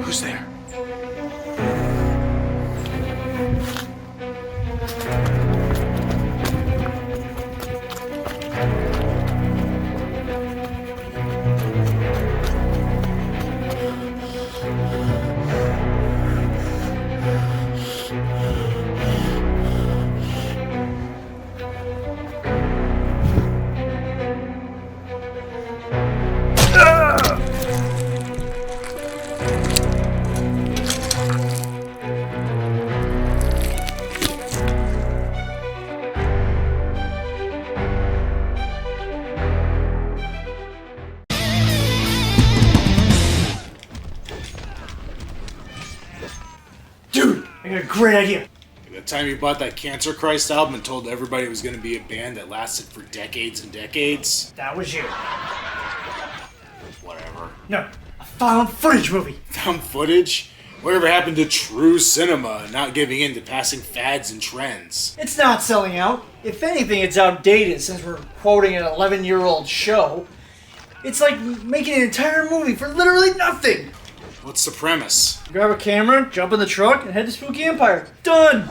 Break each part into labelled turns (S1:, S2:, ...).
S1: Who's there?
S2: Dude, I got a great idea.
S1: The time you bought that Cancer Christ album and told everybody it was going to be a band that lasted for decades and decades?
S2: That was you.
S1: Whatever.
S2: No, a found footage movie.
S1: Found footage? Whatever happened to true cinema and not giving in to passing fads and trends?
S2: It's not selling out. If anything, it's outdated since we're quoting an 11-year-old show. It's like making an entire movie for literally nothing.
S1: What's the premise?
S2: Grab a camera, jump in the truck, and head to Spooky Empire. Done!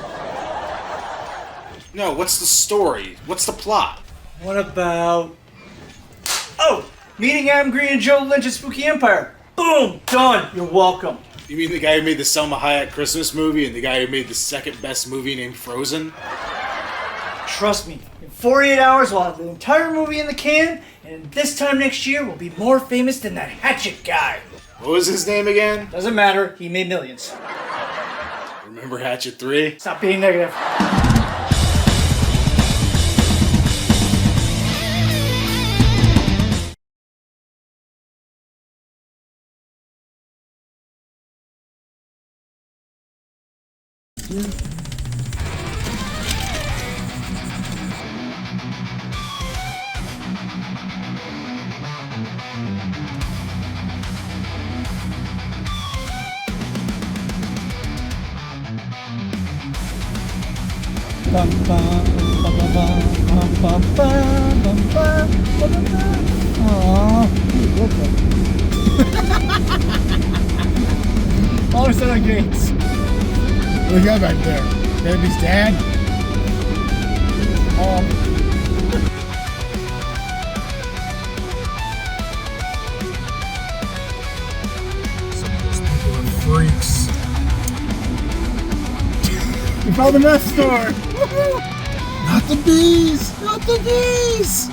S1: No, what's the story? What's the plot?
S2: What about... Oh! Meeting Adam Green and Joe Lynch at Spooky Empire. Boom! Done! You're welcome.
S1: You mean the guy who made the Selma Hayek Christmas movie and the guy who made the second best movie named Frozen?
S2: Trust me, in 48 hours we'll have the entire movie in the can, and this time next year we'll be more famous than that Hatchet guy.
S1: What was his name again?
S2: Doesn't matter, he made millions.
S1: Remember Hatchet 3?
S2: Stop being negative.
S3: All set on gates. What do you got back there? Baby's dad? Some of those people are freaks. We found the meth store! Not the bees! Not the bees!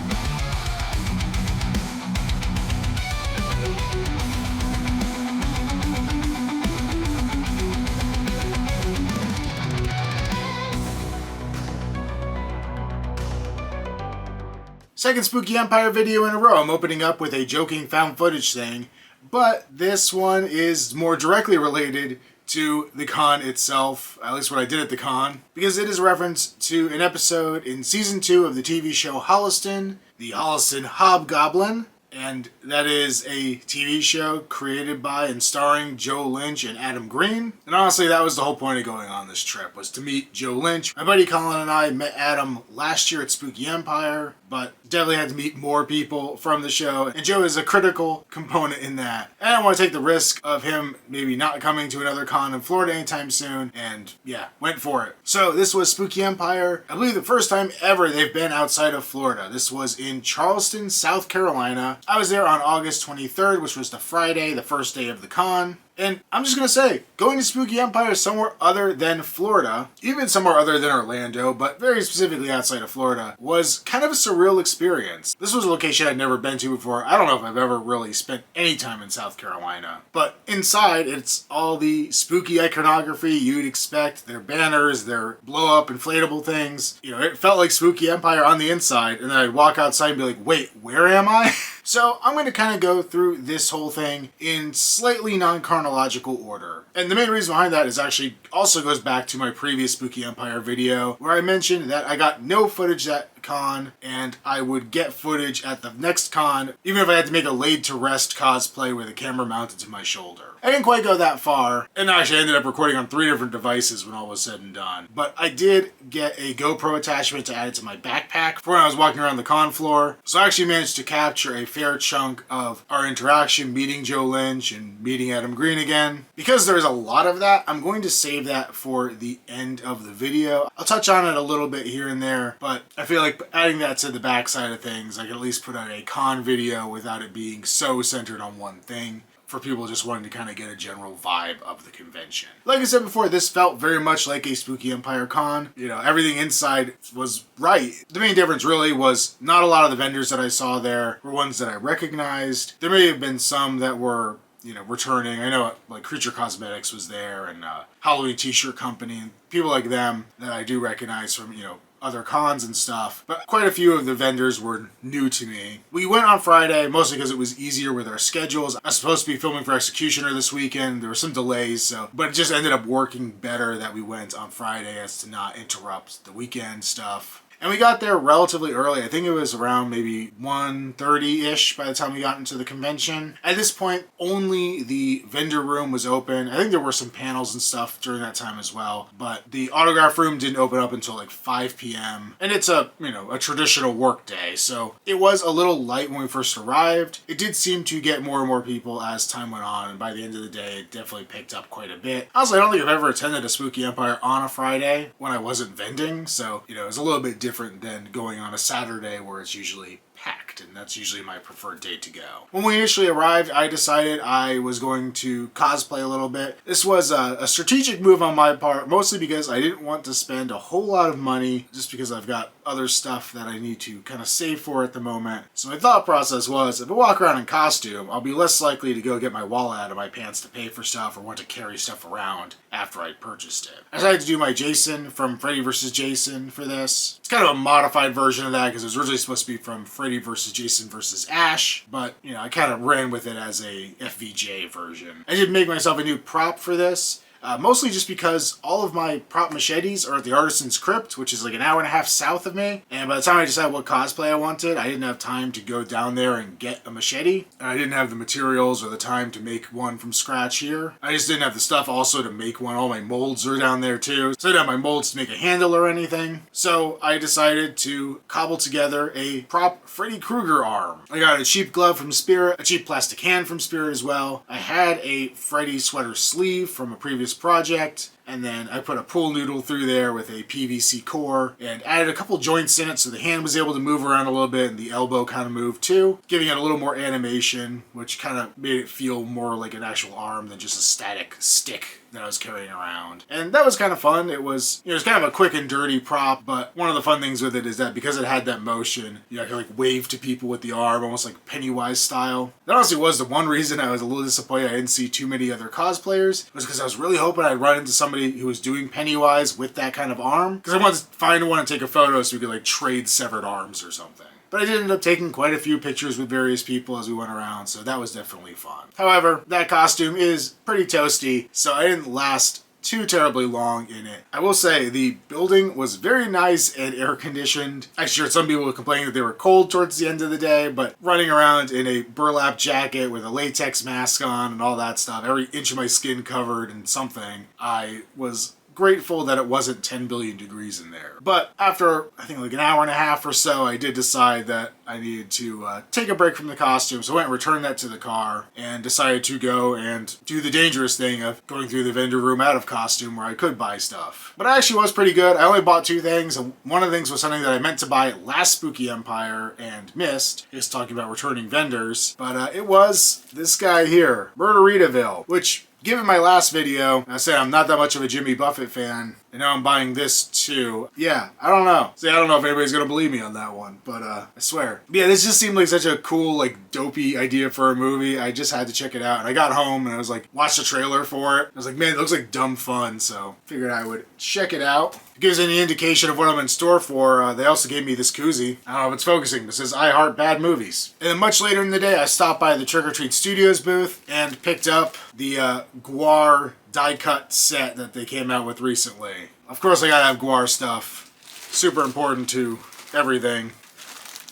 S1: Second Spooky Empire video in a row. I'm opening up with a joking found footage thing, but this one is more directly related to the con itself, at least what I did at the con, because it is a reference to an episode in season 2 of the TV show Charleston, the Charleston Hobgoblin, and that is a TV show created by and starring Joe Lynch and Adam Green. And honestly, that was the whole point of going on this trip, was to meet Joe Lynch. My buddy Colin and I met Adam last year at Spooky Empire, but definitely had to meet more people from the show, and Joe is a critical component in that. And I don't want to take the risk of him maybe not coming to another con in Florida anytime soon, and yeah, went for it. So this was Spooky Empire, I believe the first time ever they've been outside of Florida. This was in Charleston, South Carolina. I was there on August 23rd, which was the Friday, the first day of the con. And I'm just going to say, going to Spooky Empire somewhere other than Florida, even somewhere other than Orlando, but very specifically outside of Florida, was kind of a surreal experience. This was a location I'd never been to before. I don't know if I've ever really spent any time in South Carolina. But inside, it's all the spooky iconography you'd expect, their banners, their blow-up inflatable things. You know, it felt like Spooky Empire on the inside, and then I'd walk outside and be like, wait, where am I? So I'm going to kind of go through this whole thing in slightly non-chronological order. And the main reason behind that is actually also goes back to my previous Spooky Empire video where I mentioned that I got no footage at con and I would get footage at the next con even if I had to make a laid to rest cosplay with a camera mounted to my shoulder. I didn't quite go that far, and actually I ended up recording on 3 different devices when all was said and done. But I did get a GoPro attachment to add it to my backpack for when I was walking around the con floor. So I actually managed to capture a fair chunk of our interaction meeting Joe Lynch and meeting Adam Green again. Because there's a lot of that, I'm going to save that for the end of the video. I'll touch on it a little bit here and there, but I feel like adding that to the back side of things, I can at least put out a con video without it being so centered on one thing, for people just wanting to kind of get a general vibe of the convention. Like I said before, this felt very much like a Spooky Empire con. You know, everything inside was right. The main difference really was not a lot of the vendors that I saw there were ones that I recognized. There may have been some that were, you know, returning. I know like Creature Cosmetics was there and Halloween T-shirt Company and people like them that I do recognize from, you know, other cons and stuff, but quite a few of the vendors were new to me. We went on Friday, mostly because it was easier with our schedules. I was supposed to be filming for Executioner this weekend. There were some delays, but it just ended up working better that we went on Friday as to not interrupt the weekend stuff. And we got there relatively early. I think it was around maybe 1:30-ish by the time we got into the convention. At this point, only the vendor room was open. I think there were some panels and stuff during that time as well. But the autograph room didn't open up until like 5 p.m. And it's a, you know, a traditional work day. So it was a little light when we first arrived. It did seem to get more and more people as time went on. And by the end of the day, it definitely picked up quite a bit. Honestly, I don't think I've ever attended a Spooky Empire on a Friday when I wasn't vending. So, you know, it was a little bit different than going on a Saturday where it's usually packed, and that's usually my preferred day to go. When we initially arrived, I decided I was going to cosplay a little bit. This was a strategic move on my part, mostly because I didn't want to spend a whole lot of money just because I've got other stuff that I need to kind of save for at the moment. So my thought process was, if I walk around in costume, I'll be less likely to go get my wallet out of my pants to pay for stuff or want to carry stuff around after I purchased it. I decided to do my Jason from Freddy vs. Jason for this. It's kind of a modified version of that because it was originally supposed to be from Freddy vs. Jason vs. Ash, but, you know, I kind of ran with it as a FVJ version. I did make myself a new prop for this. Mostly just because all of my prop machetes are at the Artisan's Crypt, which is like an hour and a half south of me. And by the time I decided what cosplay I wanted, I didn't have time to go down there and get a machete. And I didn't have the materials or the time to make one from scratch here. I just didn't have the stuff also to make one. All my molds are down there too. So I didn't have my molds to make a handle or anything. So I decided to cobble together a prop Freddy Krueger arm. I got a cheap glove from Spirit, a cheap plastic hand from Spirit as well. I had a Freddy sweater sleeve from a previous project, and then I put a pool noodle through there with a PVC core and added a couple joints in it so the hand was able to move around a little bit and the elbow kind of moved too, giving it a little more animation, which kind of made it feel more like an actual arm than just a static stick that I was carrying around. And that was kind of fun. It was, you know, it's kind of a quick and dirty prop, but one of the fun things with it is that because it had that motion, you know, I could like wave to people with the arm, almost like Pennywise style. That honestly was the one reason I was a little disappointed I didn't see too many other cosplayers, was because I was really hoping I'd run into somebody who was doing Pennywise with that kind of arm, because I wanted to find one and take a photo so we could like trade severed arms or something. But I did end up taking quite a few pictures with various people as we went around, so that was definitely fun. However, that costume is pretty toasty, so I didn't last too terribly long in it. I will say the building was very nice and air conditioned. I heard some people complaining that they were cold towards the end of the day, but running around in a burlap jacket with a latex mask on and all that stuff, every inch of my skin covered in something, I was grateful that it wasn't 10 billion degrees in there. But after, I think like an hour and a half or so, I did decide that I needed to take a break from the costume. So I went and returned that to the car and decided to go and do the dangerous thing of going through the vendor room out of costume where I could buy stuff. But it actually was pretty good. I only bought 2 things. And one of the things was something that I meant to buy last Spooky Empire and missed. Is talking about returning vendors. But it was this guy here, Murderitaville, which, given my last video, I said I'm not that much of a Jimmy Buffett fan, and now I'm buying this too. Yeah, I don't know. See, I don't know if anybody's gonna believe me on that one, but I swear. Yeah, this just seemed like such a cool, like, dopey idea for a movie. I just had to check it out, and I got home and I was like, watched the trailer for it. I was like, man, it looks like dumb fun, so figured I would check it out. gives any indication of what I'm in store for, they also gave me this koozie. I don't know if it's focusing, but it says I Heart Bad Movies. And then much later in the day, I stopped by the Trick or Treat Studios booth and picked up the Guar die-cut set that they came out with recently. Of course, I gotta have Guar stuff. Super important to everything.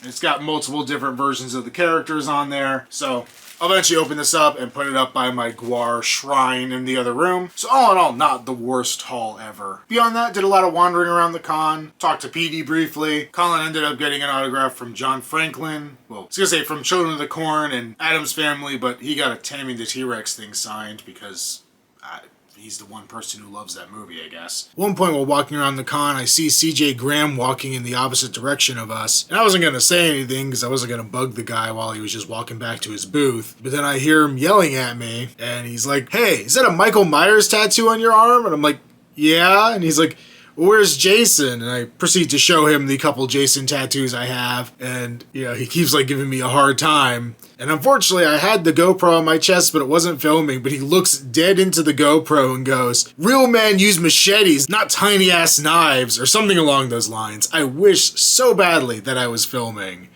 S1: It's got multiple different versions of the characters on there, so I'll eventually open this up and put it up by my Guar shrine in the other room. So all in all, not the worst haul ever. Beyond that, did a lot of wandering around the con, talked to PD briefly. Colin ended up getting an autograph from John Franklin. Well, I was gonna say from Children of the Corn and Addams Family, but he got a Tammy the T-Rex thing signed because he's the one person who loves that movie, I guess. At one point while walking around the con, I see CJ Graham walking in the opposite direction of us. And I wasn't going to say anything because I wasn't going to bug the guy while he was just walking back to his booth. But then I hear him yelling at me, and he's like, "Hey, is that a Michael Myers tattoo on your arm?" And I'm like, "Yeah." And he's like, "Where's Jason?" And I proceed to show him the couple Jason tattoos I have. And, he keeps giving me a hard time. And unfortunately, I had the GoPro on my chest, but it wasn't filming. But he looks dead into the GoPro and goes, "Real men use machetes, not tiny ass knives," or something along those lines. I wish so badly that I was filming.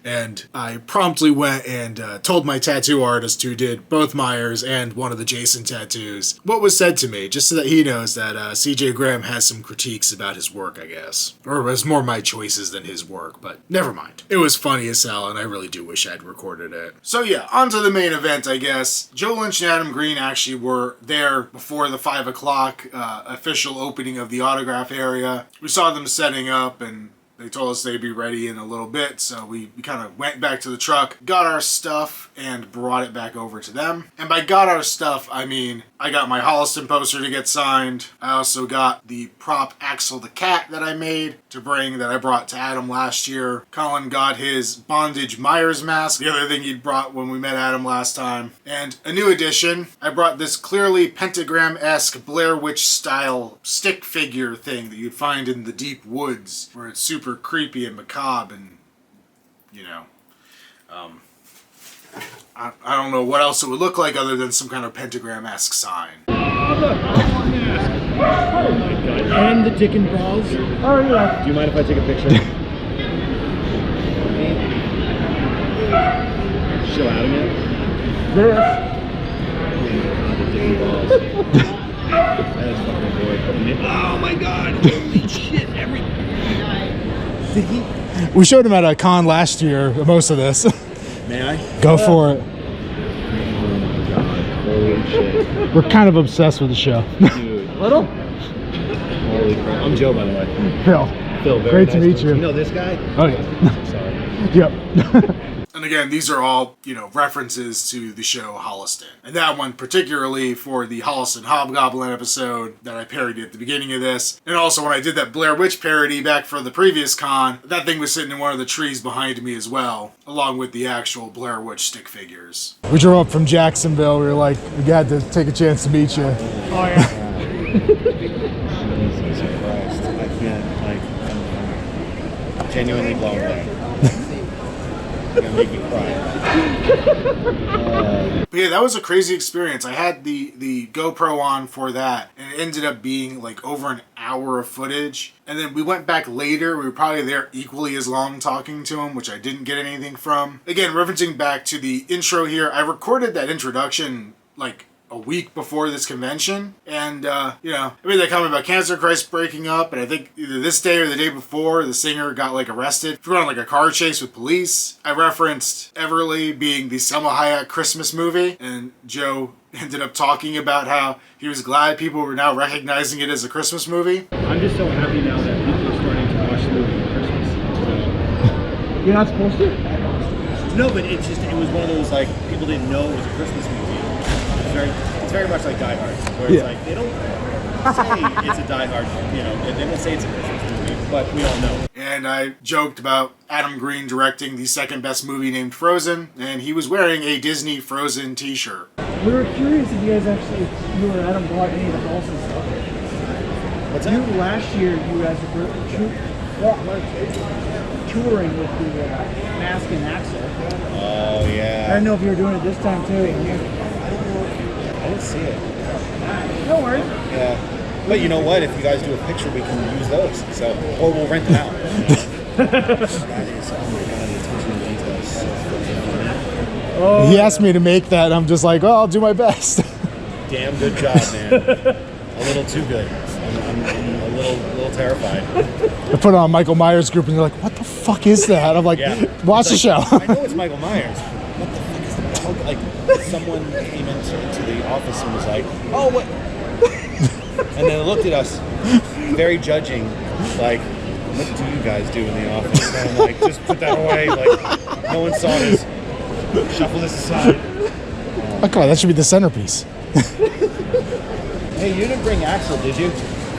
S1: And I promptly went and told my tattoo artist who did both Myers and one of the Jason tattoos what was said to me, just so that he knows that CJ Graham has some critiques about his work, I guess. Or it was more my choices than his work, but never mind. It was funny as hell, and I really do wish I'd recorded it. So yeah, on to the main event, I guess. Joe Lynch and Adam Green actually were there before the 5 o'clock official opening of the autograph area. We saw them setting up, and they told us they'd be ready in a little bit, so we kind of went back to the truck, got our stuff, and brought it back over to them. And by got our stuff, I mean I got my Holliston poster to get signed. I also got the prop Axel the Cat that I made to bring that I brought to Adam last year. Colin got his Bondage Myers mask, the other thing he'd brought when we met Adam last time. And a new addition, I brought this clearly pentagram-esque Blair Witch style stick figure thing that you'd find in the deep woods, where it's super creepy and macabre and, I don't know what else it would look like other than some kind of pentagram-esque sign.
S3: And the dick and balls.
S2: Oh, yeah.
S4: Do you mind if I take a picture? Still out of it?
S2: This.
S4: The dick and balls. That is fucking boy. Oh my god! Holy shit!
S3: We showed him at a con last year, most of this.
S4: May I?
S3: Go for it.
S4: Oh my god! Holy shit!
S3: We're kind of obsessed with the show.
S4: Dude.
S2: Little?
S4: Holy crap! I'm Joe, by the way.
S3: Phil.
S4: Phil, very
S3: Great
S4: nice
S3: to meet you.
S4: You know this guy?
S3: Oh, yeah.
S4: Sorry.
S3: Yep.
S1: And again, these are all, references to the show Holliston. And that one particularly for the Holliston Hobgoblin episode that I parodied at the beginning of this. And also when I did that Blair Witch parody back for the previous con, that thing was sitting in one of the trees behind me as well, along with the actual Blair Witch stick figures.
S3: We drove up from Jacksonville. We were like, we got to take a chance to meet you.
S2: Oh, yeah.
S4: Jesus Christ. I can't, I'm genuinely blown away. You're gonna make me cry.
S1: But yeah, that was a crazy experience. I had the GoPro on for that, and it ended up being over an hour of footage. And then we went back later. We were probably there equally as long talking to him, which I didn't get anything from. Again, referencing back to the intro here, I recorded that introduction a week before this convention, and I made that comment about Cancer Christ breaking up, and I think either this day or the day before, the singer got arrested for going on a car chase with police. I referenced Everly being the Selma Hayek Christmas movie, and Joe ended up talking about how he was glad people were now recognizing it as a Christmas movie.
S4: I'm just so happy now that people are starting to watch the movie for Christmas. So.
S2: You're not supposed to?
S4: No, but it was one of those people didn't know it was a Christmas movie. It's very much like Die Hard, where it's they don't say it's a Die Hard, they don't say it's a Christmas movie, but we all know.
S1: And I joked about Adam Green directing the second best movie named Frozen, and he was wearing a Disney Frozen t-shirt.
S2: We were curious if you guys actually, you or Adam bought any of the balls and stuff.
S4: What's that?
S2: Last year, you guys were touring with the Mask and Axel.
S4: Oh, yeah.
S2: I don't know if you were doing it this time, too.
S4: I didn't see it.
S2: No worries.
S4: Yeah.
S2: We
S4: But you know what? If you guys do a picture, we can use those. So, or we'll rent them out. That is, oh my god, the attention to detail is so fucking
S3: He asked me to make that, and I'm just like, oh, I'll do my best.
S4: damn good job, man. A little too good. I'm a little terrified.
S3: I put it on Michael Myers group, and they're like, what the fuck is that? I'm like,
S4: Yeah.
S3: watch the show.
S4: I know it's Michael Myers. What the fuck is that? How, like, someone came into the office and was like, oh, what? And then looked at us, very judging, like, what do you guys do in the office? And I'm like, just put that away. Like, no one saw this. Shuffle this aside.
S3: Oh, come on, that should be the centerpiece.
S4: Hey, you didn't bring Axel, did you? You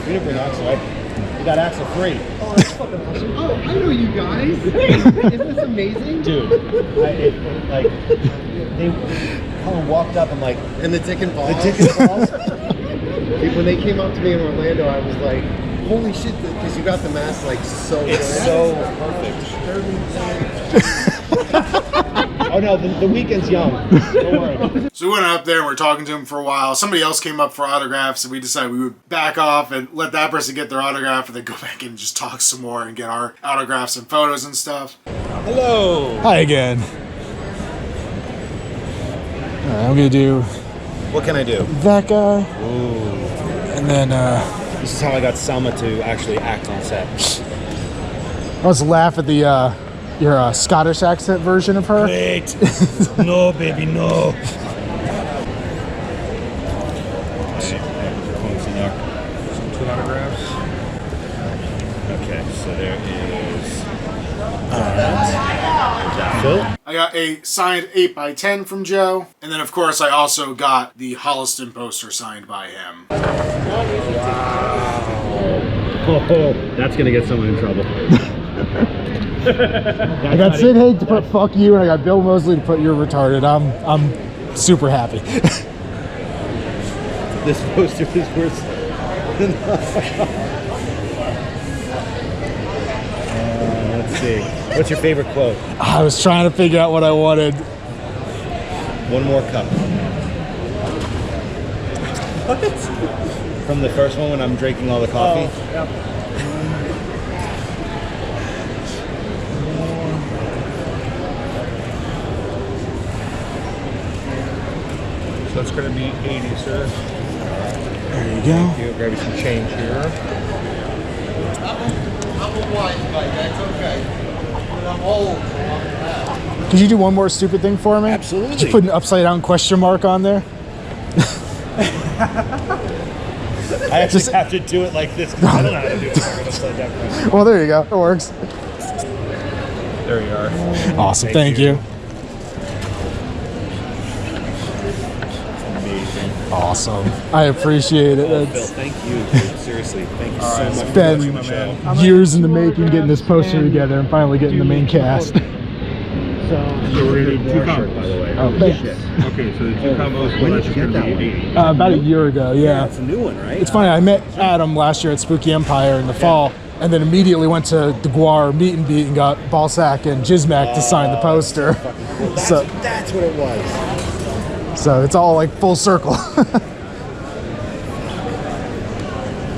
S4: didn't bring Axel, right? You got Axel free.
S5: Oh, that's fucking awesome. Oh, I know you guys. Isn't this amazing?
S4: Dude, like, they kind of walked up and like,
S5: And the dick and balls.
S4: the dick and balls.
S5: When they came up to me in Orlando, I was like, holy shit, because you got the mask like so
S4: It's
S5: good.
S4: so perfect. Oh no, the weekend's young. Don't worry.
S1: So we went up there and we're talking to him for a while. Somebody else came up for autographs, and we decided we would back off and let that person get their autograph, and then go back and just talk some more and get our autographs and photos and stuff.
S4: Hello.
S3: Hi again. All right, I'm gonna do
S4: What can I do?
S3: that guy,
S4: Ooh.
S3: and then
S4: This is how I got Selma to actually act on set.
S3: let's laugh at the your Scottish accent version of her.
S4: Wait. No, baby, no.
S6: Two autographs.
S4: Okay, so there is. Phil?
S1: I got a signed 8x10 from Joe, and then of course I also got the Holliston poster signed by him.
S4: Oh, that's gonna get someone in trouble.
S3: I got Sid Haig to put "fuck you," and I got Bill Moseley to put "you're retarded." I'm super happy.
S4: This poster is worse. Let's see. What's your favorite quote?
S3: I was trying to figure out what I wanted.
S4: One more cup. What? From the first one when I'm drinking all the coffee?
S6: So it's going to be 80, sir.
S3: There you go.
S6: You grab you some change here.
S5: I'm a wise guy, that's okay. But I'm old.
S3: Could you do one more stupid thing for me?
S4: Absolutely.
S3: Just put an upside down question mark on there.
S4: I actually have to do it like this because I don't know how to do it upside down.
S3: Well, there you go. It works.
S6: There you are.
S3: Awesome. Thank you.
S4: Amazing.
S3: Awesome. I appreciate it.
S4: Oh, Phil,
S3: It's
S4: thank you. Dude. Seriously, thank you so much. for
S3: been
S4: watching the show.
S3: years in the making getting this poster together and finally getting the main cast.
S6: So we're going to do two
S4: Shirt, by
S6: combos.
S4: the way.
S3: Oh, thanks.
S6: Okay, so the two combos,
S4: When
S6: well,
S4: did
S6: that's
S4: you
S6: just
S4: get
S6: going to
S4: that
S6: be
S4: one?
S6: 80.
S3: About a year ago, yeah.
S4: It's a new one, right?
S3: It's funny, I met Adam last year at Spooky Empire in the fall, and then immediately went to the Guar meet and beat and got Ballsack and Jizmac to sign the poster. So,
S4: That's what it was.
S3: so it's all like full circle.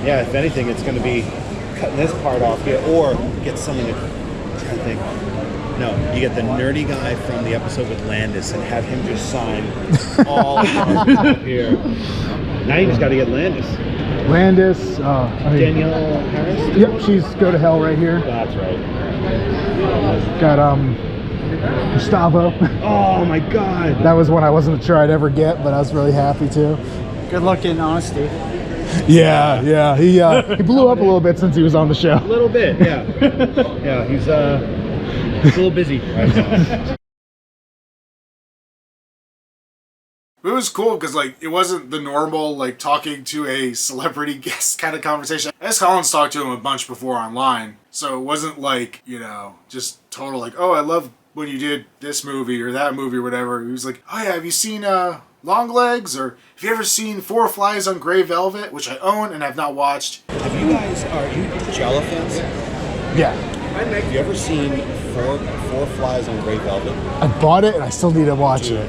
S4: Yeah, if anything, it's going to be cutting this part off here, or get something to. I think. No, you get the nerdy guy from the episode with Landis and have him just sign all the up here. Now you just got to get Landis.
S3: Landis,
S4: Danielle Harris?
S3: Yep, she's Go to Hell right here.
S4: That's right.
S3: Got Gustavo.
S4: Oh my god.
S3: That was one I wasn't sure I'd ever get, but I was really happy to.
S2: Good luck getting honesty.
S3: Yeah, he blew up a little bit since he was on the show.
S4: A little bit, yeah. Yeah, he's a little busy right now.
S1: It was cool because like it wasn't the normal like talking to a celebrity guest kind of conversation. S. Collins talked to him a bunch before online, so it wasn't like, you know, just total like, oh, I love when you did this movie or that movie or whatever. He was like, oh yeah, have you seen Longlegs, or have you ever seen Four Flies on Grey Velvet, which I own and have not watched?
S4: Have you guys, are you Jello fans?
S3: Yeah,
S4: Have you ever seen Four Flies on Grey Velvet?
S3: I bought it and I still need to watch it.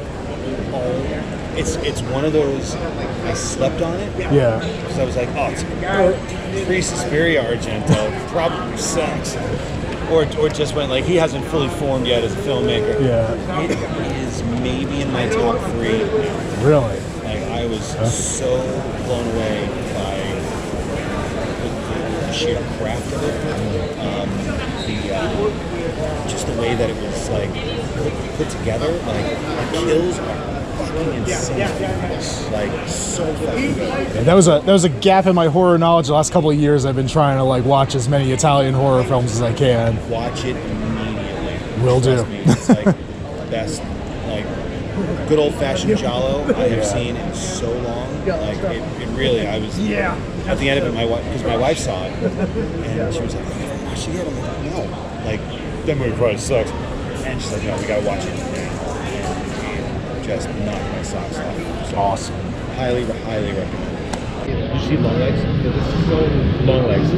S4: Oh it's one of those. I slept on it.
S3: Yeah.
S4: So I was like, oh, it's pre-Suspiria Argento. Probably sucks. Or just when like he hasn't fully formed yet as a filmmaker.
S3: Yeah.
S4: It is maybe in my top 3.
S3: Really?
S4: Like I was so blown away by the sheer craft of it. Just the way that it was like put together. Like the kills are fucking insane. Like so fucking good.
S3: Yeah, that was a gap in my horror knowledge the last couple of years. I've been trying to like watch as many Italian horror films as I can.
S4: Watch it immediately.
S3: Will do.
S4: Trust me, it's like the best, like good old fashioned giallo I have seen in so long. Like it really, I was at the end of it. My wife, because my wife saw it, and she was like, "You haven't watched it yet?" I'm like, "No." Like that movie probably sucks. And she's like, "No, we gotta watch it now." And just knocked my socks off. So
S3: Awesome.
S4: highly recommend. Did you see Long Legs? Long Legs.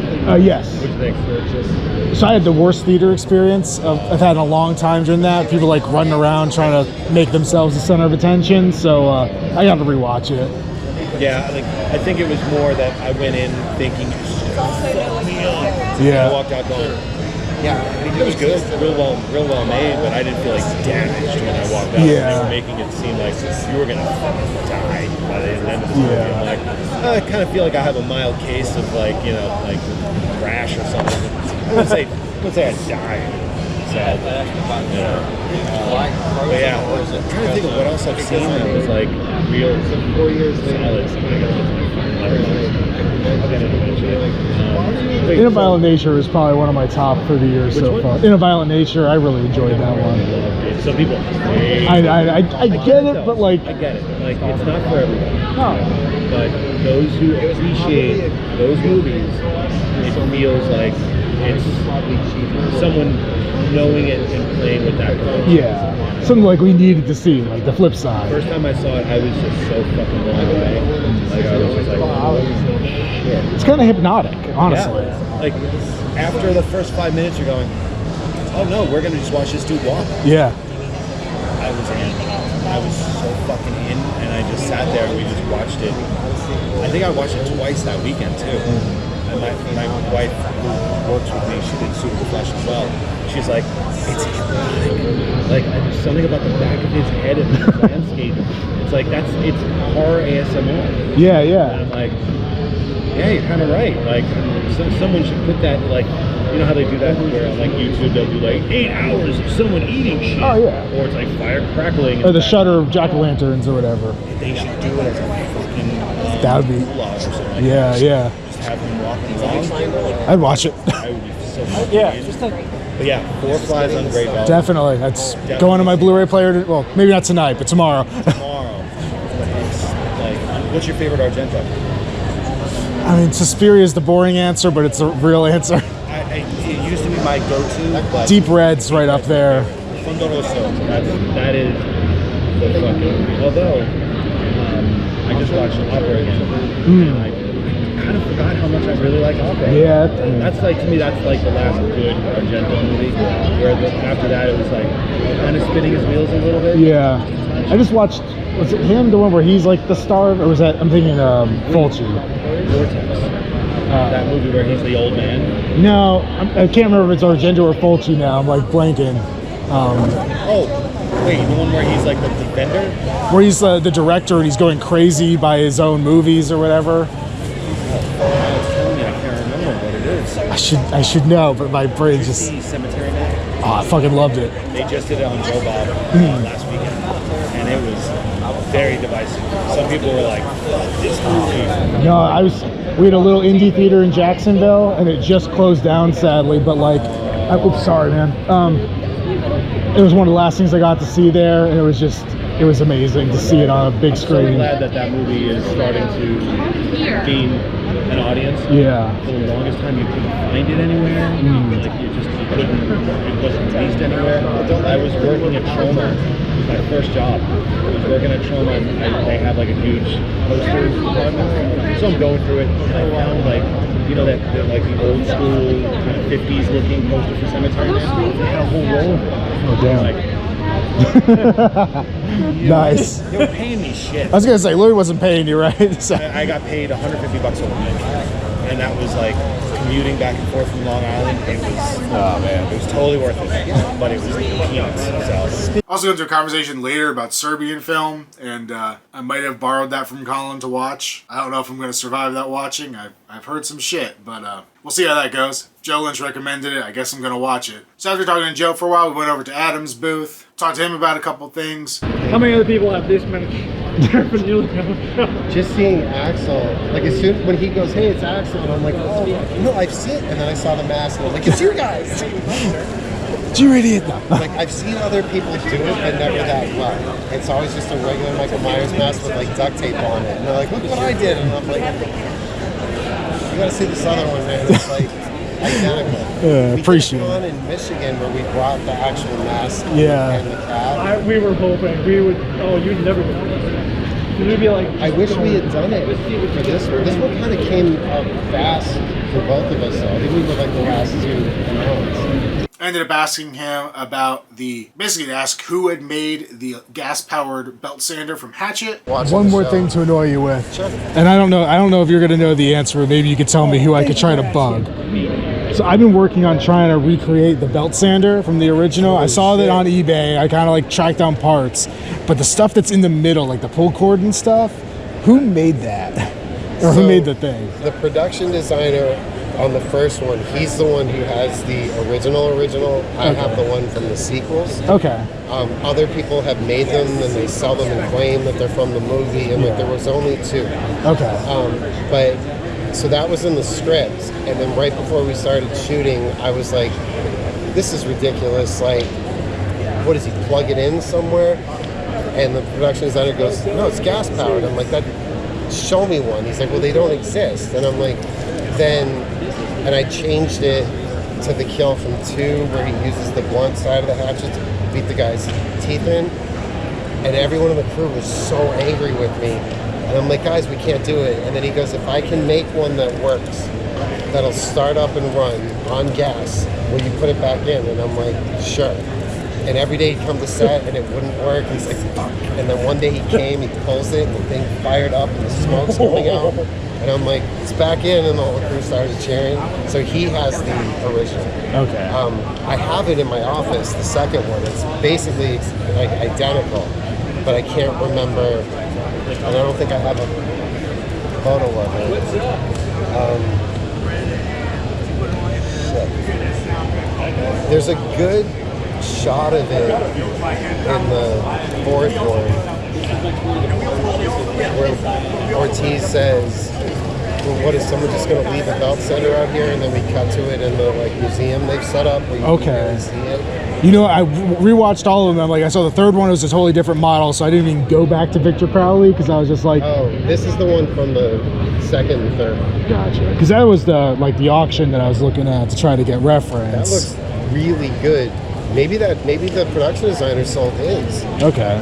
S3: Yes.
S4: What do you think?
S3: So I had the worst theater experience I've had in a long time during that. People like running around trying to make themselves the center of attention. So I got to rewatch it.
S4: Yeah, I think it was more that I went in thinking, fuck me up.
S3: Yeah.
S4: I walked out going, yeah, it was good, real well made, but I didn't feel like damaged when I walked out.
S3: Yeah.
S4: They were making it seem like you were gonna die by the end of the movie. I'm like, I kind of feel like I have a mild case of like rash or something. I wouldn't say I died. So, but yeah, I'm trying to think of what else I've seen that was like real 4 years solid.
S3: In a Violent Nature is probably one of my top for the year so far. In a Violent Nature, I really enjoyed that one.
S4: Some people,
S3: I get it, but like,
S4: I get it. Like it's not for everyone. No. But those who appreciate those movies, it feels like it's someone knowing it and playing with that.
S3: yeah, something like we needed to see, like the flip side.
S4: First time I saw it, I was just so fucking blown away. Like I was just like, oh shit.
S3: It's kind of hypnotic, honestly.
S4: Yeah. Like after the first 5 minutes, you're going, oh no, we're gonna just watch this dude walk.
S3: Yeah.
S4: I was in. I was so fucking in, and I just sat there and we just watched it. I think I watched it twice that weekend too. And my wife, who works with me, she did Suit of the Flesh as well. She's like, it's hypnotic. Like there's something about the back of his head and the landscape. It's like it's horror ASMR.
S3: Yeah,
S4: And
S3: yeah.
S4: I'm like, yeah, you're kind of right. Like someone should put that like. You know how they do that where on like YouTube they'll do like 8 hours of someone eating shit.
S3: Oh, yeah.
S4: Or it's like fire crackling.
S3: Or the Shudder of Jack-o'-lanterns or whatever.
S4: They should do it as a fucking
S3: That would be.
S4: vlog or something like
S3: Yeah,
S4: that.
S3: yeah.
S4: Just have them walking along.
S3: I'd watch it.
S4: I would be so fucking
S2: Yeah,
S4: in.
S2: just like
S4: But yeah, 4 Flies on Great Velvet.
S3: Definitely. That's going to my Blu-ray player. Well, maybe not tonight, but tomorrow.
S4: Tomorrow. But it's like, what's your favorite Argento?
S3: I mean, Suspiria is the boring answer, but it's a real answer.
S4: It used to be my go-to, but
S3: Deep Red's right up there.
S4: Fondo Rosso. That is the fucking. Although I just watched Opera again, and I kind of forgot how much I really like Opera.
S3: Yeah.
S4: That's like to me. That's like the last good Argento movie. Where after that, it was like kind of spinning his wheels a little bit.
S3: Yeah. I just watched, was it him, the one where he's like the star, or was that, I'm thinking Fulci.
S4: Vortex. That movie where he's the old man.
S3: No, I can't remember if it's Argento or Fulci now. I'm like blanking.
S4: Oh, wait, the one where he's like the defender?
S3: Where he's the director and he's going crazy by his own movies or whatever.
S4: I can't remember what it is.
S3: I should know, but my brain just.
S4: Cemetery Man.
S3: Oh, I fucking loved it.
S4: They just did it on Joe Bob last weekend, and it was very divisive. Some people were like, "Fuck this movie."
S3: No, we had a little indie theater in Jacksonville, and it just closed down, sadly. But like, oops, sorry, man. It was one of the last things I got to see there, and it was amazing to see it on a big
S4: I'm so
S3: screen.
S4: glad that movie is starting to gain an audience.
S3: Yeah.
S4: For the longest time, you couldn't find it anywhere. Like it wasn't released anywhere. I was working at Troma. It was my first job. I was working at Troma, and they have like a huge posters department. So I'm going through it, and I found like, you know, that like the old school kind of 50s looking poster for Cemetery Man. They had a whole roll of them.
S3: Oh, damn.
S4: Like
S3: Nice.
S4: They were paying me shit.
S3: I was gonna say, Louis wasn't paying you, right? So-
S4: I got paid $150 a week, and that was like commuting back and forth from Long Island. It was, oh man, it was totally worth it, but it was peanuts. So.
S1: Also got into a conversation later about Serbian film, and I might have borrowed that from Colin to watch. I don't know if I'm going to survive that watching. I've heard some shit, but we'll see how that goes. Joe Lynch recommended it. I guess I'm going to watch it. So after talking to Joe for a while, we went over to Adam's booth, talked to him about a couple things.
S2: How many other people have this many paraphernalia?
S5: Just seeing Axel, like as soon when he goes, hey, it's Axel, and I'm like, oh, no, I've seen, and then I saw the mask, and I was like, it's you guys.
S3: You idiot!
S5: Like I've seen other people do it, but never that well. It's always just a regular Michael Myers mask with like duct tape on it, and they're like, look what I did, and I'm like, you gotta see this other one, man. It's like identical.
S3: Appreciate
S5: it. We did one
S3: it.
S5: in Michigan where we brought the actual mask
S3: Yeah.
S5: and the cap.
S2: We were hoping we would. Oh, you'd never do it. You'd be like.
S5: I wish we had done it for this one. This one kind of came up fast for both of us, though. I think we were like the last 2 months.
S1: I ended up asking him about basically to ask who had made the gas-powered belt sander from Hatchet.
S3: One more thing to annoy you with.
S5: Sure.
S3: And I don't know if you're gonna know the answer, but maybe you could tell me who I could try to bug. So I've been working on trying to recreate the belt sander from the original. I saw that on eBay. I kind of like tracked down parts, but the stuff that's in the middle, like the pull cord and stuff, who made that? Or who made the thing?
S5: The production designer on the first one, he's the one who has the original. I have the one from the sequels.
S3: Okay.
S5: Other people have made them and they sell them and claim that they're from the movie, and like there was only 2.
S3: Okay.
S5: But so that was in the script, and then right before we started shooting, I was like, this is ridiculous. Like, what does he plug it in somewhere? And the production designer goes, no, it's gas powered. I'm like, show me one. He's like, well, they don't exist. And I'm like, and I changed it to the kill from 2, where he uses the blunt side of the hatchet to beat the guy's teeth in. And everyone in the crew was so angry with me. And I'm like, guys, we can't do it. And then he goes, if I can make one that works, that'll start up and run on gas, will you put it back in? And I'm like, sure. And every day he'd come to set and it wouldn't work. He's like, fuck. And then one day he came, he pulls it, and the thing fired up and the smoke's coming out. And I'm like, it's back in, and the whole crew started cheering. So he has the original.
S3: Okay.
S5: I have it in my office, the second one. It's basically like identical, but I can't remember, and I don't think I have a photo of it. Shit. There's a good shot of it in the fourth one, where Ortiz says, well, what is someone just going to leave a belt sander out here, and then we cut to it in the like museum they've set up where you can really see it.
S3: You know, I rewatched all of them. Like I saw the third one was a totally different model, so I didn't even go back to Victor Crowley because I was just like,
S5: oh, this is the one from the second and third one.
S3: Gotcha. Because that was the auction that I was looking at to try to get reference.
S5: That looks really good. Maybe the production designer sold his.
S3: Okay.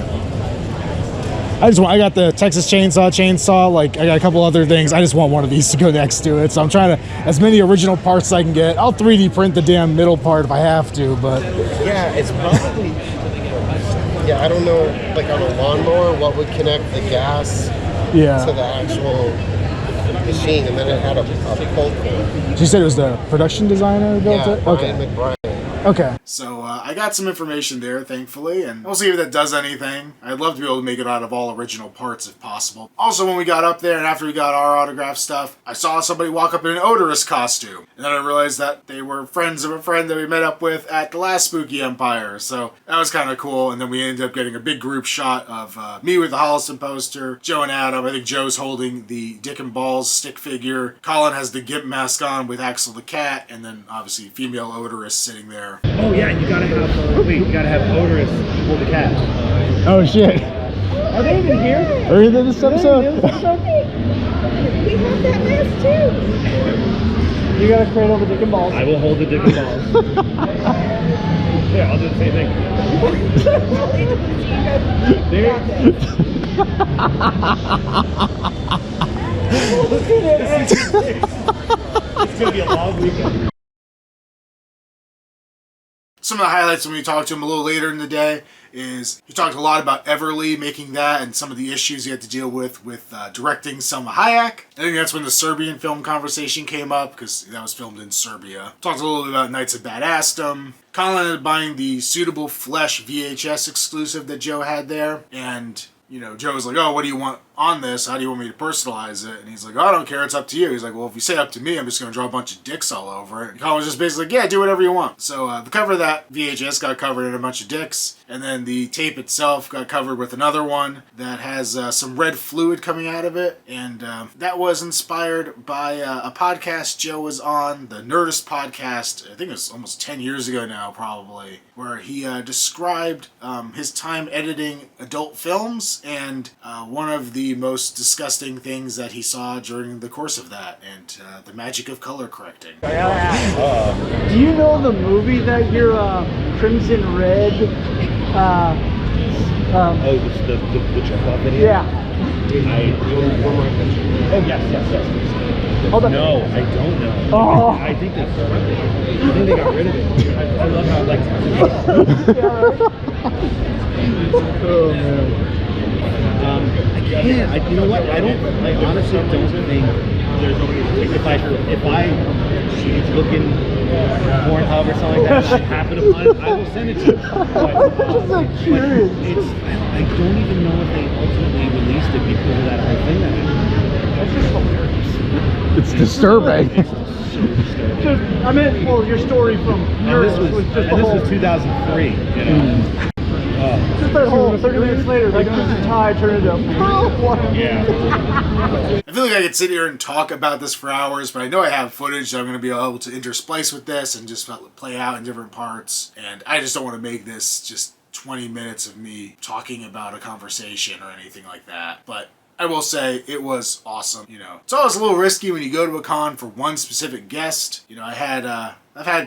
S3: I got the Texas chainsaw, like I got a couple other things. I just want one of these to go next to it. So I'm trying to, as many original parts as I can get. I'll 3D print the damn middle part if I have to, but.
S5: Yeah, it's probably, yeah, I don't know, like on a lawnmower, what would connect the gas to the actual machine, and then it had a pull cord.
S3: She said it was the production designer who built it?
S5: Brian
S3: Okay.
S5: McBride.
S3: Okay.
S1: So I got some information there, thankfully, and we'll see if that does anything. I'd love to be able to make it out of all original parts if possible. Also, when we got up there and after we got our autograph stuff, I saw somebody walk up in an odorous costume. And then I realized that they were friends of a friend that we met up with at the last Spooky Empire. So that was kind of cool. And then we ended up getting a big group shot of me with the Holliston poster, Joe and Adam. I think Joe's holding the Dick and Balls stick figure. Colin has the Gimp mask on with Axel the cat. And then obviously female odorous sitting there.
S4: Oh yeah, you gotta have odorous hold the cat.
S3: Oh shit.
S2: Are they even here?
S3: Are you in this episode?
S7: We have that mask too.
S2: You gotta cradle the dick and balls.
S4: I will hold the dick and balls. Yeah, I'll do the same thing. It's gonna be a long weekend.
S1: Some of the highlights when we talked to him a little later in the day is he talked a lot about Everly making that and some of the issues he had to deal with directing Selma Hayek. I think that's when the Serbian film conversation came up, because that was filmed in Serbia. Talked a little bit about Knights of Badassdom. Colin ended up buying the Suitable Flesh VHS exclusive that Joe had there, and you know, Joe was like, oh, what do you want on this? How do you want me to personalize it? And he's like, oh, I don't care. It's up to you. He's like, well, if you say up to me, I'm just going to draw a bunch of dicks all over it. And Colin was just basically like, yeah, do whatever you want. So the cover of that VHS got covered in a bunch of dicks. And then the tape itself got covered with another one that has some red fluid coming out of it. And that was inspired by a podcast Joe was on, the Nerdist podcast. I think it was almost 10 years ago now, probably, where he described his time editing adult films and one of the most disgusting things that he saw during the course of that, and the magic of color correcting.
S2: Do you know the movie that you're Crimson Red?
S4: The Chekhov video?
S2: Yeah.
S4: Yes.
S2: Hold on.
S4: No, I don't know.
S2: Oh.
S4: I think they got rid of it. I love how
S3: Oh man.
S4: I can't. You know what? I honestly don't think there's if I look in Pornhub or something like that, and I happen upon it, I will send it to you.
S3: I'm so curious.
S4: I don't even know if they ultimately released it because of that whole thing that happened.
S2: That's just hilarious.
S3: It's disturbing.
S4: It's so disturbing.
S2: I meant, well, your story from
S4: This was 2003. You know.
S2: Just that whole 30 minutes later, like Crimson Tide turned into Pearl Water.
S4: Yeah.
S1: I feel like I could sit here and talk about this for hours, but I know I have footage that I'm going to be able to intersplice with this and just play out in different parts. And I just don't want to make this just 20 minutes of me talking about a conversation or anything like that. But I will say it was awesome. You know, it's always a little risky when you go to a con for one specific guest. You know, I've had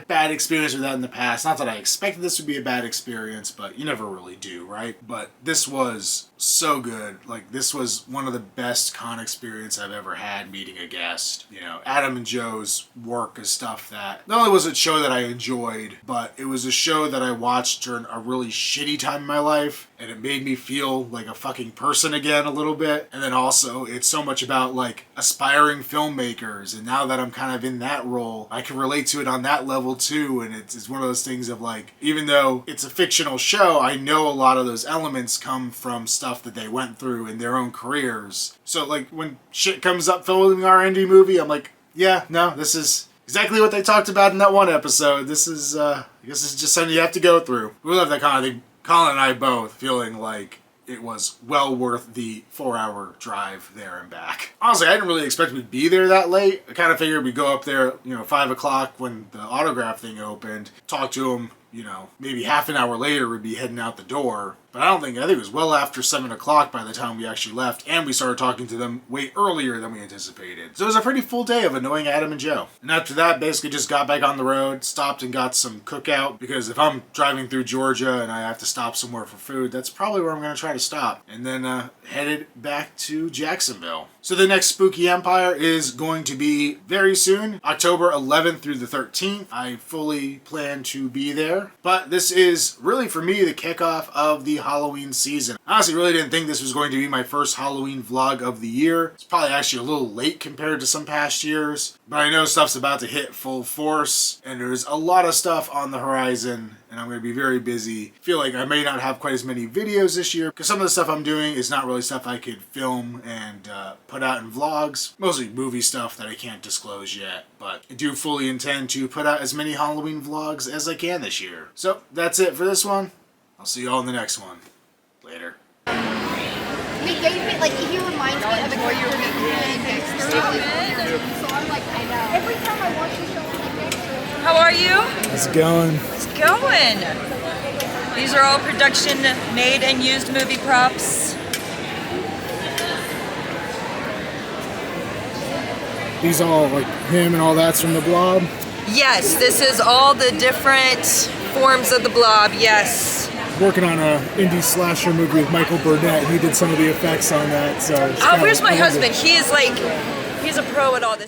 S1: bad experience with that in the past. Not that I expected this would be a bad experience, but you never really do, right? But this was so good. Like, this was one of the best con experience I've ever had meeting a guest. You know, Adam and Joe's work is stuff that not only was it a show that I enjoyed, but it was a show that I watched during a really shitty time in my life, and it made me feel like a fucking person again a little bit. And then also, it's so much about like aspiring filmmakers, and now that I'm kind of in that role, I can relate to it on that level too. And it's one of those things of like, even though it's a fictional show, I know a lot of those elements come from stuff that they went through in their own careers. So like when shit comes up filming our indie movie, I'm like, yeah, no, this is exactly what they talked about in that one episode. This is I guess it's just something you have to go through. We love that kind of thing. Colin and I both feeling like it was well worth the 4-hour drive there and back. Honestly, I didn't really expect we'd be there that late. I kind of figured we'd go up there, 5 o'clock when the autograph thing opened, talk to him, maybe half an hour later we'd be heading out the door. But I think it was well after 7 o'clock by the time we actually left, and we started talking to them way earlier than we anticipated. So it was a pretty full day of annoying Adam and Joe. And after that, basically just got back on the road, stopped and got some cookout, because if I'm driving through Georgia and I have to stop somewhere for food, that's probably where I'm going to try to stop. And then headed back to Jacksonville. So the next Spooky Empire is going to be very soon, October 11th through the 13th. I fully plan to be there. But this is really, for me, the kickoff of the Halloween season. I honestly really didn't think this was going to be my first Halloween vlog of the year. It's probably actually a little late compared to some past years, but I know stuff's about to hit full force, and there's a lot of stuff on the horizon, and I'm going to be very busy. I feel like I may not have quite as many videos this year, because some of the stuff I'm doing is not really stuff I could film and put out in vlogs. Mostly movie stuff that I can't disclose yet, but I do fully intend to put out as many Halloween vlogs as I can this year. So that's it for this one. I'll see you all in the next one. Later.
S8: He gave me, he reminds me of a character named Dexter. So I'm like, I know. Every time I watch the show, I'm like, Dexter.
S9: How are you?
S3: How's it going?
S9: It's going. These are all production made and used movie props.
S3: These all like him and all that's from the Blob?
S9: Yes, this is all the different forms of the Blob, yes.
S3: Working on a indie slasher movie with Michael Burnett. He did some of the effects on that. So
S9: oh, where's my husband? He is he's a pro at all this.